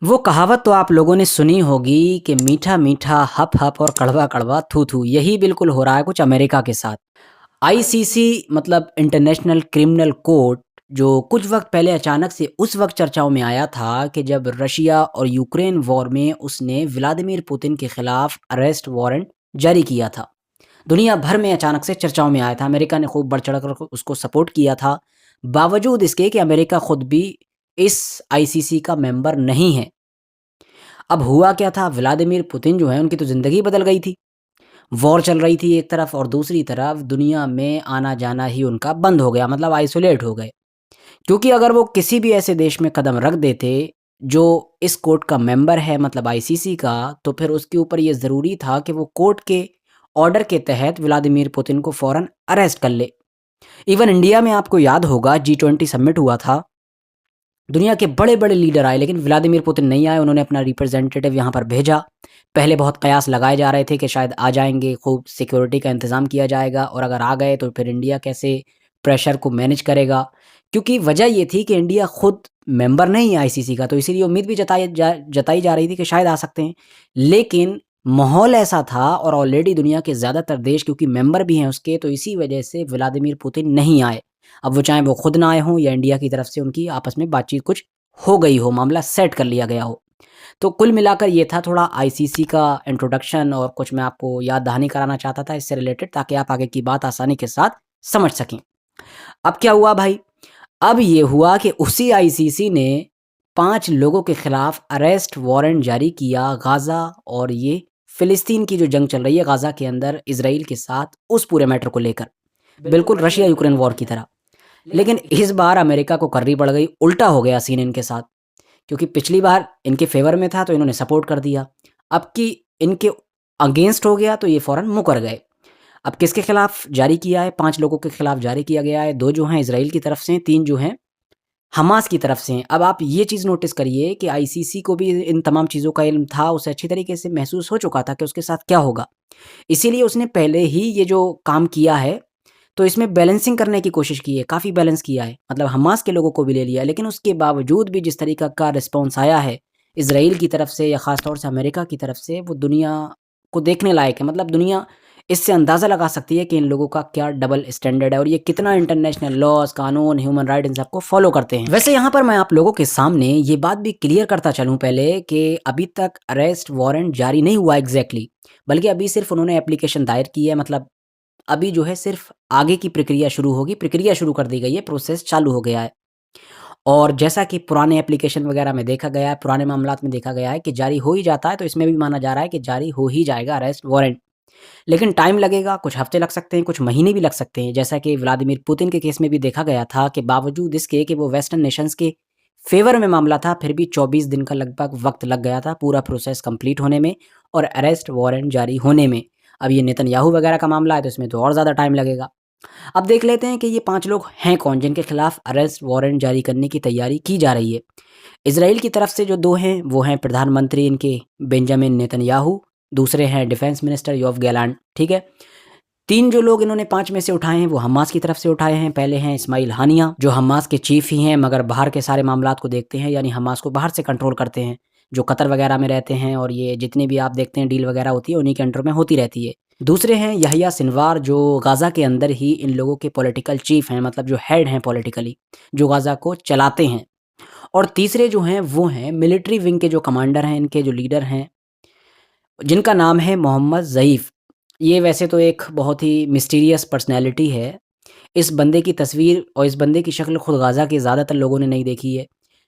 वो कहावत तो आप लोगों ने सुनी होगी कि मीठा मीठा हप हप और कड़वा कड़वा थू थू। यही बिल्कुल हो रहा है कुछ अमेरिका के साथ। आईसीसी मतलब इंटरनेशनल क्रिमिनल कोर्ट, जो कुछ वक्त पहले अचानक से उस वक्त चर्चाओं में आया था कि जब रशिया और यूक्रेन वॉर में उसने व्लादिमीर पुतिन के खिलाफ अरेस्ट वारंट जारी किया था। दुनिया भर में अचानक से चर्चाओं में आया था। अमेरिका ने खूब बढ़ चढ़ कर उसको सपोर्ट किया था, बावजूद इसके कि अमेरिका खुद भी इस आईसीसी का मेंबर नहीं है। अब हुआ क्या था, व्लादिमीर पुतिन जो है उनकी तो ज़िंदगी बदल गई थी। वॉर चल रही थी एक तरफ और दूसरी तरफ दुनिया में आना-जाना ही उनका बंद हो गया, मतलब आइसोलेट हो गए। क्योंकि अगर वो किसी भी ऐसे देश में कदम रख देते जो इस कोर्ट का मेंबर है, मतलब आईसीसी का, तो फिर उसके ऊपर ये ज़रूरी था कि वो कोर्ट के ऑर्डर के तहत व्लादिमीर पुतिन को फ़ौरन अरेस्ट कर ले। इवन इंडिया में आपको याद होगा G20 समिट हुआ था। दुनिया के बड़े-बड़े लीडर आए, लेकिन व्लादिमीर पुतिन नहीं आए। उन्होंने अपना रिप्रेजेंटेटिव यहाँ पर भेजा। पहले बहुत कयास लगाए जा रहे थे कि शायद आ जाएँगे, खूब सिक्योरिटी का इंतज़ाम किया जाएगा और अगर आ गए तो फिर इंडिया कैसे प्रेशर को मैनेज करेगा। क्योंकि वजह ये थी कि इंडिया खुद मेंबर नहीं है आईसीसी का, तो इसीलिए उम्मीद भी जताई जा रही थी कि शायद आ सकते हैं। लेकिन माहौल ऐसा था और ऑलरेडी दुनिया के ज़्यादातर देश क्योंकि मेंबर भी हैं उसके, तो इसी वजह से व्लादिमीर पुतिन नहीं आए। अब वो चाहे वो खुद ना आए हों या इंडिया की तरफ से उनकी आपस में बातचीत कुछ हो गई हो, मामला सेट कर लिया गया हो। तो कुल मिलाकर ये था थोड़ा आईसीसी का इंट्रोडक्शन और कुछ मैं आपको याद दहानी कराना चाहता था इससे रिलेटेड, ताकि आप आगे की बात आसानी के साथ समझ सकें। अब क्या हुआ भाई? अब ये हुआ कि उसी आईसीसी ने 5 लोगों के खिलाफ अरेस्ट वारंट जारी किया गाज़ा और ये फ़िलिस्तीन की जो जंग चल रही है गाज़ा के अंदर इज़राइल के साथ, उस पूरे मैटर को लेकर। बिल्कुल रशिया यूक्रेन वॉर की तरह। लेकिन इस बार अमेरिका को कर्री पड़ गई, उल्टा हो गया सीन इनके साथ। क्योंकि पिछली बार इनके फ़ेवर में था तो इन्होंने सपोर्ट कर दिया। अब कि इनके अगेंस्ट हो गया तो ये फ़ौरन मुकर गए। अब किसके खिलाफ जारी किया है? 5 लोगों के खिलाफ जारी किया गया है। 2 जो हैं इज़राइल की तरफ से हैं, 3 जो हैं हमास की तरफ से हैं। अब आप ये चीज़ नोटिस करिए कि आईसीसी को भी इन तमाम चीज़ों का इल्म था, उसे अच्छी तरीके से महसूस हो चुका था कि उसके साथ क्या होगा। इसीलिए उसने पहले ही ये जो काम किया है, तो इसमें बैलेंसिंग करने की कोशिश की है, काफ़ी बैलेंस किया है। मतलब हमास के लोगों को भी ले लिया, लेकिन उसके बावजूद भी जिस तरीक़ा का रिस्पॉन्स आया है, इज़राइल की तरफ से या ख़ास तौर से अमेरिका की तरफ से, वो दुनिया को देखने लायक है। मतलब दुनिया इससे अंदाज़ा लगा सकती है कि इन लोगों का क्या डबल स्टैंडर्ड है और ये कितना इंटरनेशनल लॉज़, कानून, ह्यूमन राइट इन सबको फ़ॉलो करते हैं। वैसे यहाँ पर मैं आप लोगों के सामने ये बात भी क्लियर करता चलूँ पहले कि अभी तक अरेस्ट वारंट जारी नहीं हुआ एग्ज़ैक्टली, बल्कि अभी सिर्फ़ उन्होंने एप्लीकेशन दायर की है। मतलब अभी जो है सिर्फ़ आगे की प्रक्रिया शुरू होगी, प्रक्रिया शुरू कर दी गई है, प्रोसेस चालू हो गया है। और जैसा कि पुराने एप्लीकेशन वगैरह में देखा गया है, पुराने मामलात में देखा गया है कि जारी हो ही जाता है, तो इसमें भी माना जा रहा है कि जारी हो ही जाएगा अरेस्ट वारंट। लेकिन टाइम लगेगा, कुछ हफ़्ते लग सकते हैं, कुछ महीने भी लग सकते हैं। जैसा कि व्लादिमीर पुतिन के केस में भी देखा गया था कि बावजूद इसके कि वो वेस्टर्न नेशंस के फ़ेवर में मामला था, फिर भी 24 दिन का लगभग वक़्त लग गया था पूरा प्रोसेस कंप्लीट होने में और अरेस्ट वारंट जारी होने में। अब ये नेतन्याहू वगैरह का मामला है, तो इसमें तो और ज़्यादा टाइम लगेगा। अब देख लेते हैं कि ये 5 लोग हैं कौन, जिनके खिलाफ अरेस्ट वारंट जारी करने की तैयारी की जा रही है। इज़राइल की तरफ से जो 2 हैं, वो हैं प्रधानमंत्री इनके बेंजामिन नेतन्याहू, दूसरे हैं डिफेंस मिनिस्टर योव गैलांट, ठीक है? 3 जो लोग इन्होंने 5 में से उठाए हैं, वो हमास की तरफ से उठाए हैं। पहले हैं इस्माइल हानिया, जो हमास के चीफ ही हैं, मगर बाहर के सारे मामलात को देखते हैं, यानी हमास को बाहर से कंट्रोल करते हैं, जो कतर वगैरह में रहते हैं और ये जितनी भी आप देखते हैं डील वगैरह होती है, उन्हीं के अंडर में होती रहती है। दूसरे हैं यहया सिनवार, जो गाज़ा के अंदर ही इन लोगों के पॉलिटिकल चीफ हैं, मतलब जो हेड हैं पॉलिटिकली, जो गाज़ा को चलाते हैं। और तीसरे जो हैं वो हैं मिलिट्री विंग के जो कमांडर हैं, इनके जो लीडर हैं, जिनका नाम है मोहम्मद ज़ईफ़। ये वैसे तो एक बहुत ही मिस्टीरियस पर्सनैलिटी है। इस बंदे की तस्वीर और इस बंदे की शक्ल खुद गाज़ा के ज़्यादातर लोगों ने नहीं देखी है।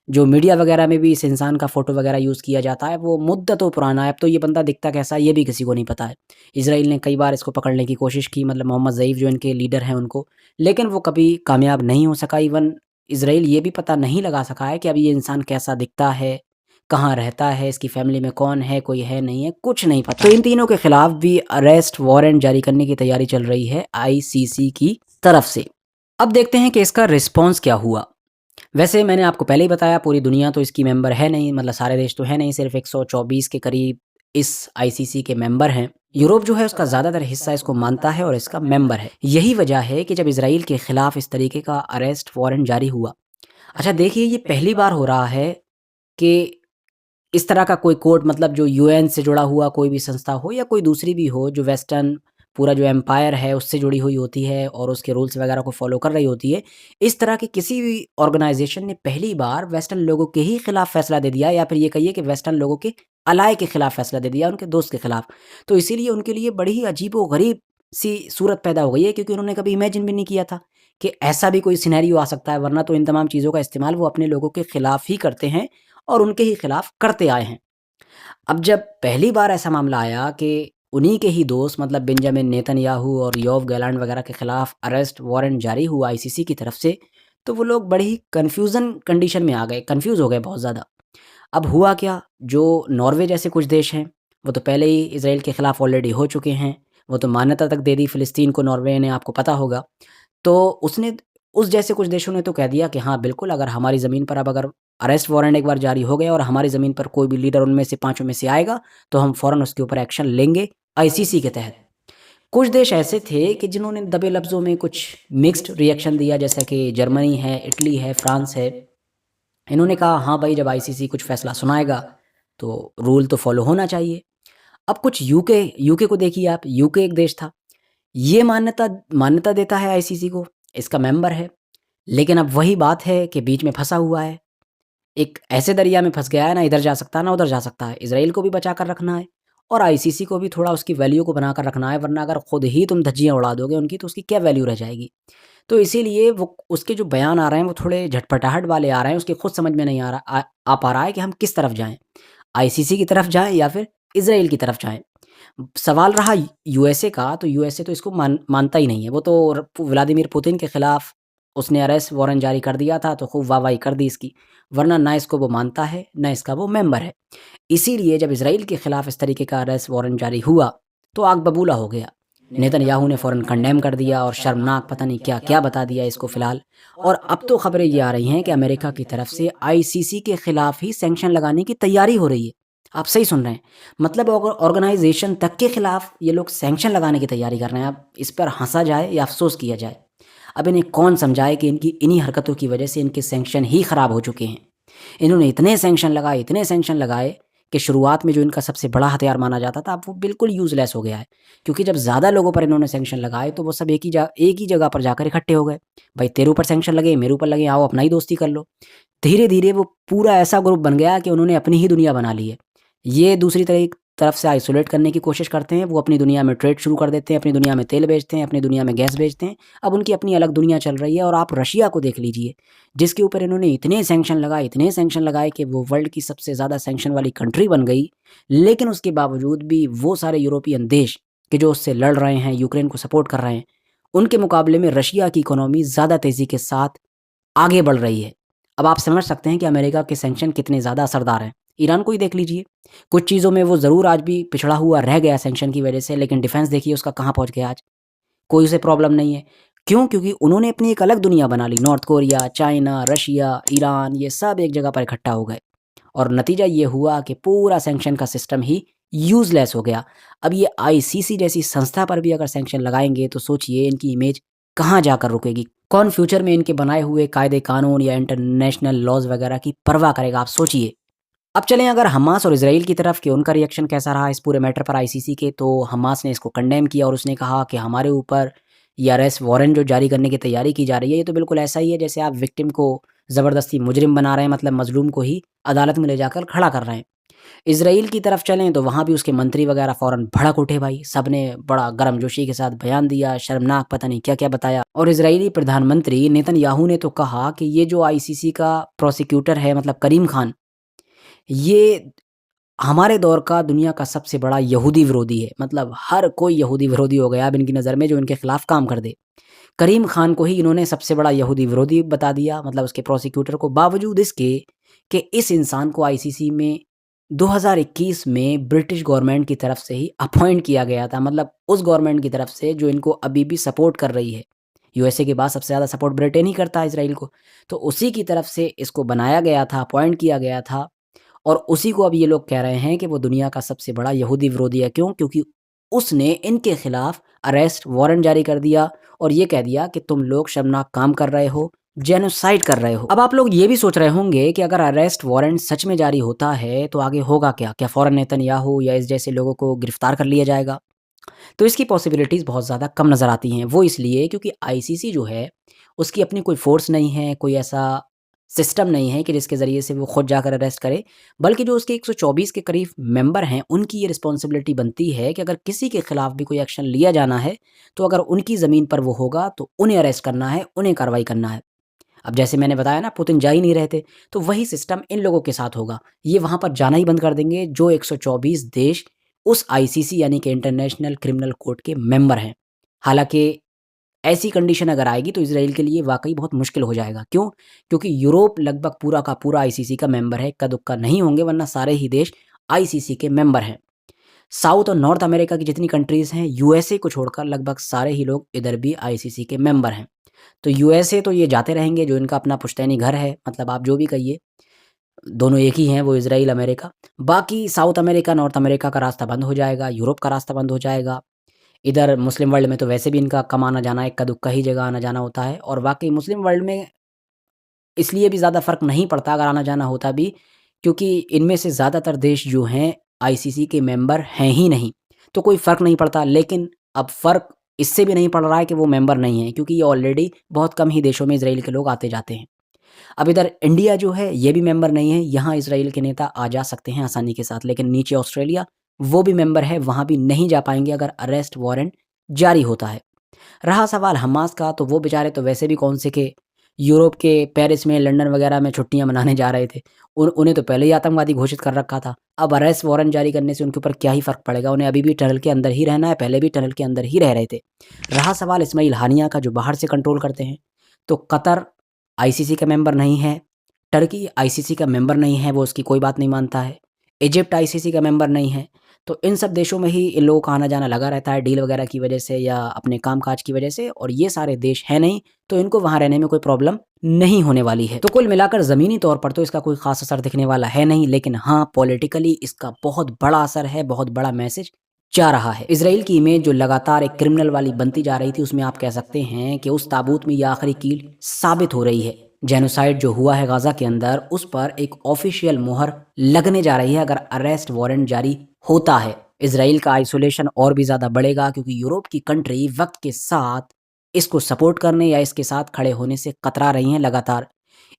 जो मीडिया वगैरह में भी इस इंसान का फ़ोटो वगैरह यूज़ किया जाता है, वो मुद्दतों पुराना है। अब तो ये बंदा दिखता कैसा है, ये भी किसी को नहीं पता है। इज़राइल ने कई बार इसको पकड़ने की कोशिश की, मतलब मोहम्मद ज़ईफ़ जो इनके लीडर हैं उनको, लेकिन वो कभी कामयाब नहीं हो सका। इवन इज़राइल ये भी पता नहीं लगा सका है कि अब ये इंसान कैसा दिखता है, कहाँ रहता है, इसकी फ़ैमिली में कौन है, कोई है नहीं है, कुछ नहीं पता। तो इन तीनों के खिलाफ भी अरेस्ट वारंट जारी करने की तैयारी चल रही है आईसीसी की तरफ से। अब देखते हैं कि इसका रिस्पॉन्स क्या हुआ। वैसे मैंने आपको पहले ही बताया पूरी दुनिया तो इसकी मेंबर है नहीं, मतलब सारे देश तो है नहीं, सिर्फ 124 के करीब इस आईसीसी के मेंबर हैं। यूरोप जो है उसका ज़्यादातर हिस्सा इसको मानता है और इसका मेंबर है। यही वजह है कि जब इज़राइल के खिलाफ इस तरीके का अरेस्ट वारंट जारी हुआ। अच्छा देखिए, ये पहली बार हो रहा है कि इस तरह का कोई कोर्ट, मतलब जो यूएन से जुड़ा हुआ कोई भी संस्था हो या कोई दूसरी भी हो, जो वेस्टर्न पूरा जो एम्पायर है उससे जुड़ी हुई होती है और उसके रूल्स वगैरह को फॉलो कर रही होती है, इस तरह की किसी भी ऑर्गेनाइजेशन ने पहली बार वेस्टर्न लोगों के ही खिलाफ फैसला दे दिया, या फिर ये कहिए कि वेस्टर्न लोगों के अलाय के खिलाफ फैसला दे दिया, उनके दोस्त के खिलाफ। तो इसीलिए उनके लिए बड़ी ही अजीबो गरीब सी सूरत पैदा हो गई है, क्योंकि उन्होंने कभी इमेजिन भी नहीं किया था कि ऐसा भी कोई सिनेरियो आ सकता है, वरना तो इन तमाम चीज़ों का इस्तेमाल वो अपने लोगों के खिलाफ ही करते हैं और उनके ही खिलाफ करते आए हैं। अब जब पहली बार ऐसा मामला आया कि उन्हीं के ही दोस्त, मतलब बेंजामिन नेतन्याहू और योव गैलांड वगैरह के खिलाफ अरेस्ट वारंट जारी हुआ आईसीसी की तरफ से, तो वो लोग बड़ी ही कन्फ्यूज़न कंडीशन में आ गए, कन्फ्यूज़ हो गए बहुत ज़्यादा। अब हुआ क्या, जो नॉर्वे जैसे कुछ देश हैं, वो तो पहले ही इसराइल के खिलाफ ऑलरेडी हो चुके हैं, वो तो मान्यता तक दे दी फ़िलिस्तीन को नॉर्वे ने, आपको पता होगा। तो उसने उस जैसे कुछ देशों ने तो कह दिया कि हाँ, बिल्कुल, अगर हमारी ज़मीन पर अब अगर अरेस्ट वारंट एक बार जारी हो गया और हमारी ज़मीन पर कोई भी लीडर उनमें से पाँचों में से आएगा, तो हम फ़ौरन उसके ऊपर एक्शन लेंगे आईसीसी के तहत। कुछ देश ऐसे थे कि जिन्होंने दबे लफ्ज़ों में कुछ मिक्स्ड रिएक्शन दिया, जैसा कि जर्मनी है, इटली है, फ्रांस है। इन्होंने कहा हाँ भाई, जब आईसीसी कुछ फ़ैसला सुनाएगा तो रूल तो फ़ॉलो होना चाहिए। अब कुछ यूके यूके को देखिए आप, यूके एक देश था। ये मान्यता मान्यता देता है आईसीसी को, इसका मेंबर है। लेकिन अब वही बात है कि बीच में फँसा हुआ है। एक ऐसे दरिया में फँस गया है, ना इधर जा सकता है, ना उधर जा सकता है। इज़राइल को भी बचा कर रखना है और आईसीसी को भी थोड़ा उसकी वैल्यू को बनाकर रखना है, वरना अगर खुद ही तुम धज्जियाँ उड़ा दोगे उनकी, तो उसकी क्या वैल्यू रह जाएगी। तो इसीलिए वो उसके जो बयान आ रहे हैं वो थोड़े झटपटाहट वाले आ रहे हैं, उसके खुद समझ में नहीं आ पा रहा है कि हम किस तरफ जाएँ। आईसीसी की तरफ जाएँ या फिर इज़राइल की तरफ जाएँ। सवाल रहा यूएसए का, तो यूएसए तो इसको मानता ही नहीं है। वो तो व्लादिमीर पुतिन के खिलाफ उसने अरेस्ट वारंट जारी कर दिया था, तो खूब वाहवाही कर दी इसकी। वरना ना इसको वो मानता है, ना इसका वो मेंबर है। इसीलिए जब इज़राइल के खिलाफ इस तरीके का अरेस्ट वारंट जारी हुआ, तो आग बबूला हो गया। नेतन्याहू ने फ़ौरन कंडेम कर दिया और शर्मनाक पता नहीं क्या-क्या बता दिया इसको फ़िलहाल। और अब तो खबरें ये आ रही हैं कि अमेरिका की तरफ से आईसीसी के खिलाफ ही सैंक्शन लगाने की तैयारी हो रही है। आप सही सुन रहे हैं। मतलब ऑर्गेनाइज़ेशन तक के खिलाफ ये लोग सैंक्शन लगाने की तैयारी कर रहे हैं। अब इस पर हँसा जाए या अफ़सोस किया जाए। अब इन्हें कौन समझाए कि इनकी इन्हीं हरकतों की वजह से इनके सैंक्शन ही ख़राब हो चुके हैं। इन्होंने इतने सैंक्शन लगाए कि शुरुआत में जो इनका सबसे बड़ा हथियार माना जाता था, अब वो बिल्कुल यूज़लेस हो गया है। क्योंकि जब ज़्यादा लोगों पर इन्होंने सैंक्शन लगाए, तो वो सब एक ही जगह पर जाकर इकट्ठे हो गए। भाई, तेरे ऊपर सैंक्शन लगे, मेरे ऊपर लगे, आओ अपना ही दोस्ती कर लो। धीरे-धीरे वो पूरा ऐसा ग्रुप बन गया कि उन्होंने अपनी ही दुनिया बना ली है। ये दूसरी तरफ से आइसोलेट करने की कोशिश करते हैं, वो अपनी दुनिया में ट्रेड शुरू कर देते हैं, अपनी दुनिया में तेल बेचते हैं, अपनी दुनिया में गैस बेचते हैं। अब उनकी अपनी अलग दुनिया चल रही है। और आप रशिया को देख लीजिए, जिसके ऊपर इन्होंने इतने सैंक्शन लगाए कि वो वर्ल्ड की सबसे ज़्यादा सैंक्शन वाली कंट्री बन गई। लेकिन उसके बावजूद भी वो सारे यूरोपियन देश कि जो उससे लड़ रहे हैं, यूक्रेन को सपोर्ट कर रहे हैं, उनके मुकाबले में रशिया की इकोनॉमी ज़्यादा तेज़ी के साथ आगे बढ़ रही है। अब आप समझ सकते हैं कि अमेरिका के सैंक्शन कितने ज़्यादा असरदार हैं। ईरान को ही देख लीजिए, कुछ चीज़ों में वो ज़रूर आज भी पिछड़ा हुआ रह गया सैंक्शन की वजह से, लेकिन डिफेंस देखिए उसका कहाँ पहुँच गया आज। कोई उसे प्रॉब्लम नहीं है। क्यों? क्योंकि उन्होंने अपनी एक अलग दुनिया बना ली। North Korea, China, Russia, Iran, ये सब एक जगह पर इकट्ठा हो गए और नतीजा ये हुआ कि पूरा सैंक्शन का सिस्टम ही यूज़लेस हो गया। अब ये आईसीसी जैसी संस्था पर भी अगर सैंक्शन लगाएँगे, तो सोचिए इनकी इमेज कहाँ जाकर रुकेगी। कौन फ्यूचर में इनके बनाए हुए कायदे कानून या इंटरनेशनल लॉज़ वगैरह की परवाह करेगा, आप सोचिए। अब चलें अगर हमास और इज़राइल की तरफ कि उनका रिएक्शन कैसा रहा इस पूरे मैटर पर आईसीसी के, तो हमास ने इसको कंडेम किया और उसने कहा कि हमारे ऊपर ये अरेस्ट वारंट जो जारी करने की तैयारी की जा रही है, ये तो बिल्कुल ऐसा ही है जैसे आप विक्टिम को ज़बरदस्ती मुजरिम बना रहे हैं, मतलब मज़लूम को ही अदालत में ले जाकर खड़ा कर रहे हैं। इज़राइल की तरफ चलें तो वहाँ भी उसके मंत्री वगैरह फ़ौरन भड़क उठे भाई, सबने बड़ा गर्मजोशी के साथ बयान दिया, शर्मनाक पता नहीं क्या-क्या बताया। और इज़राइली प्रधानमंत्री नेतन्याहू ने तो कहा कि ये जो आईसीसी का प्रोसिक्यूटर है, मतलब करीम खान, ये हमारे दौर का दुनिया का सबसे बड़ा यहूदी विरोधी है। मतलब हर कोई यहूदी विरोधी हो गया अब इनकी नज़र में जो इनके खिलाफ काम कर दे। करीम खान को ही इन्होंने सबसे बड़ा यहूदी विरोधी बता दिया, मतलब उसके प्रोसिक्यूटर को, बावजूद इसके कि इस इंसान को आईसीसी में 2021 में ब्रिटिश गवर्नमेंट की तरफ से ही अपॉइंट किया गया था। मतलब उस गवर्नमेंट की तरफ से जो इनको अभी भी सपोर्ट कर रही है। यूएसए के बाद सबसे ज़्यादा सपोर्ट ब्रिटेन ही करता है इसराइल को। तो उसी की तरफ से इसको बनाया गया था, अपॉइंट किया गया था। और उसी को अब ये लोग कह रहे हैं कि वो दुनिया का सबसे बड़ा यहूदी विरोधी है। क्यों? क्योंकि उसने इनके खिलाफ अरेस्ट वारंट जारी कर दिया और ये कह दिया कि तुम लोग शर्मनाक काम कर रहे हो, जेनोसाइड कर रहे हो। अब आप लोग ये भी सोच रहे होंगे कि अगर अरेस्ट वारंट सच में जारी होता है तो आगे होगा क्या? क्या फ़ौरन नेतन्याहू या इस जैसे लोगों को गिरफ्तार कर लिया जाएगा? तो इसकी पॉसिबिलिटीज़ बहुत ज़्यादा कम नज़र आती हैं। वो इसलिए क्योंकि आईसीसी जो है, उसकी अपनी कोई फ़ोर्स नहीं है, कोई ऐसा सिस्टम नहीं है कि जिसके ज़रिए से वो खुद जाकर अरेस्ट करे, बल्कि जो उसके 124 के करीब मेंबर हैं, उनकी ये रिस्पॉन्सिबिलिटी बनती है कि अगर किसी के खिलाफ भी कोई एक्शन लिया जाना है, तो अगर उनकी ज़मीन पर वो होगा, तो उन्हें अरेस्ट करना है, उन्हें कार्रवाई करना है। अब जैसे मैंने बताया ना, पुतिन जा ही नहीं रहे थे, तो वही सिस्टम इन लोगों के साथ होगा। ये वहाँ पर जाना ही बंद कर देंगे जो 124 देश उस आईसीसी यानी कि इंटरनेशनल क्रिमिनल कोर्ट के मेंबर हैं। हालाँकि ऐसी कंडीशन अगर आएगी तो इज़राइल के लिए वाक़ई बहुत मुश्किल हो जाएगा। क्यों? क्योंकि यूरोप लगभग पूरा का पूरा आईसीसी का मेंबर है, इक्का-दुक्का नहीं होंगे वरना सारे ही देश आईसीसी के मेंबर हैं। साउथ और नॉर्थ अमेरिका की जितनी कंट्रीज़ हैं, यूएसए को छोड़कर लगभग सारे ही लोग इधर भी आईसीसी के मेंबर हैं। तो यूएसए तो ये जाते रहेंगे, जो इनका अपना पुश्तैनी घर है, मतलब आप जो भी कहिए, दोनों एक ही हैं, वो इज़राइल, अमेरिका। बाकी साउथ अमेरिका, नॉर्थ अमेरिका का रास्ता बंद हो जाएगा, यूरोप का रास्ता बंद हो जाएगा। इधर मुस्लिम वर्ल्ड में तो वैसे भी इनका कम आना-जाना इक्का-दुक्का ही जगह आना-जाना होता है और वाक़ई मुस्लिम वर्ल्ड में इसलिए भी ज़्यादा फ़र्क नहीं पड़ता अगर आना-जाना होता भी, क्योंकि इनमें से ज़्यादातर देश जो हैं आईसीसी के मेंबर हैं ही नहीं, तो कोई फ़र्क नहीं पड़ता। लेकिन अब फ़र्क इससे भी नहीं पड़ रहा है कि वो मेंबर नहीं हैं, क्योंकि ये ऑलरेडी बहुत कम ही देशों में इज़राइल के लोग आते-जाते हैं। अब इधर इंडिया जो है ये भी मेंबर नहीं है, यहाँ इज़राइल के नेता आ जा सकते हैं आसानी के साथ, लेकिन नीचे ऑस्ट्रेलिया वो भी मेंबर है, वहाँ भी नहीं जा पाएँगे अगर अरेस्ट वारंट जारी होता है। रहा सवाल हमास का, तो वो बेचारे तो वैसे भी कौन से के यूरोप के पेरिस में, लंदन वगैरह में छुट्टियाँ मनाने जा रहे थे। उन्हें तो पहले ही आतंकवादी घोषित कर रखा था। अब अरेस्ट वारंट जारी करने से उनके ऊपर क्या ही फ़र्क पड़ेगा, उन्हें अभी भी टनल के अंदर ही रहना है, पहले भी टनल के अंदर ही रह रहे थे। रहा सवाल इस्माइल हानिया का जो बाहर से कंट्रोल करते हैं, तो कतर आईसीसी का मेंबर नहीं है, टर्की आईसीसी का मेंबर नहीं है, वो उसकी कोई बात नहीं मानता है। इजिप्ट आईसीसी का मेंबर नहीं है। तो इन सब देशों में ही इन लोगों का आना-जाना लगा रहता है डील वगैरह की वजह से या अपने काम-काज की वजह से, और ये सारे देश हैं नहीं, तो इनको वहाँ रहने में कोई प्रॉब्लम नहीं होने वाली है। तो कुल मिलाकर ज़मीनी तौर पर तो इसका कोई ख़ास असर दिखने वाला है नहीं, लेकिन हाँ, पॉलिटिकली इसका बहुत बड़ा असर है, बहुत बड़ा मैसेज जा रहा है। इज़राइल की इमेज जो लगातार एक क्रिमिनल वाली बनती जा रही थी, उसमें आप कह सकते हैं कि उस ताबूत में ये आखिरी कील साबित हो रही है। जेनोसाइड जो हुआ है गाज़ा के अंदर, उस पर एक ऑफ़िशियल मुहर लगने जा रही है अगर अरेस्ट वारंट जारी होता है। इज़राइल का आइसोलेशन और भी ज़्यादा बढ़ेगा, क्योंकि यूरोप की कंट्री वक़्त के साथ इसको सपोर्ट करने या इसके साथ खड़े होने से कतरा रही हैं लगातार।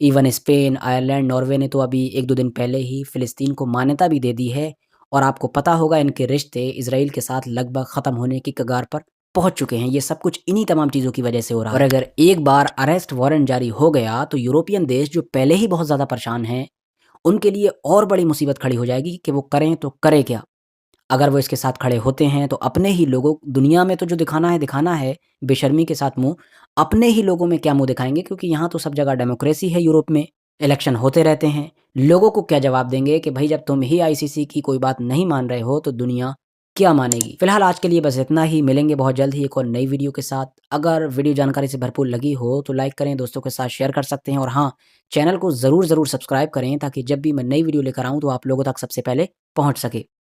इवन स्पेन, आयरलैंड, नॉर्वे ने तो अभी 1-2 दिन पहले ही फ़िलिस्तीन को मान्यता भी दे दी है, और आपको पता होगा इनके रिश्ते इज़राइल के साथ लगभग ख़त्म होने की कगार पर पहुँच चुके हैं। ये सब कुछ इन्हीं तमाम चीज़ों की वजह से हो रहा है। और अगर एक बार अरेस्ट वारंट जारी हो गया, तो यूरोपियन देश जो पहले ही बहुत ज़्यादा परेशान हैं, उनके लिए और बड़ी मुसीबत खड़ी हो जाएगी कि वो करें तो करें क्या? अगर वो इसके साथ खड़े होते हैं तो अपने ही लोगों, दुनिया में तो जो दिखाना है बेशर्मी के साथ मुँह, अपने ही लोगों में क्या मुँह दिखाएँगे, क्योंकि यहाँ तो सब जगह डेमोक्रेसी है यूरोप में, इलेक्शन होते रहते हैं। लोगों को क्या जवाब देंगे कि भई जब तुम ही आईसीसी की कोई बात नहीं मान रहे हो तो दुनिया क्या मानेगी? फिलहाल आज के लिए बस इतना ही, मिलेंगे बहुत जल्द ही एक और नई वीडियो के साथ। अगर वीडियो जानकारी से भरपूर लगी हो तो लाइक करें, दोस्तों के साथ शेयर कर सकते हैं, और हाँ, चैनल को ज़रूर सब्सक्राइब करें ताकि जब भी मैं नई वीडियो लेकर आऊँ तो आप लोगों तक सबसे पहले पहुँच सके।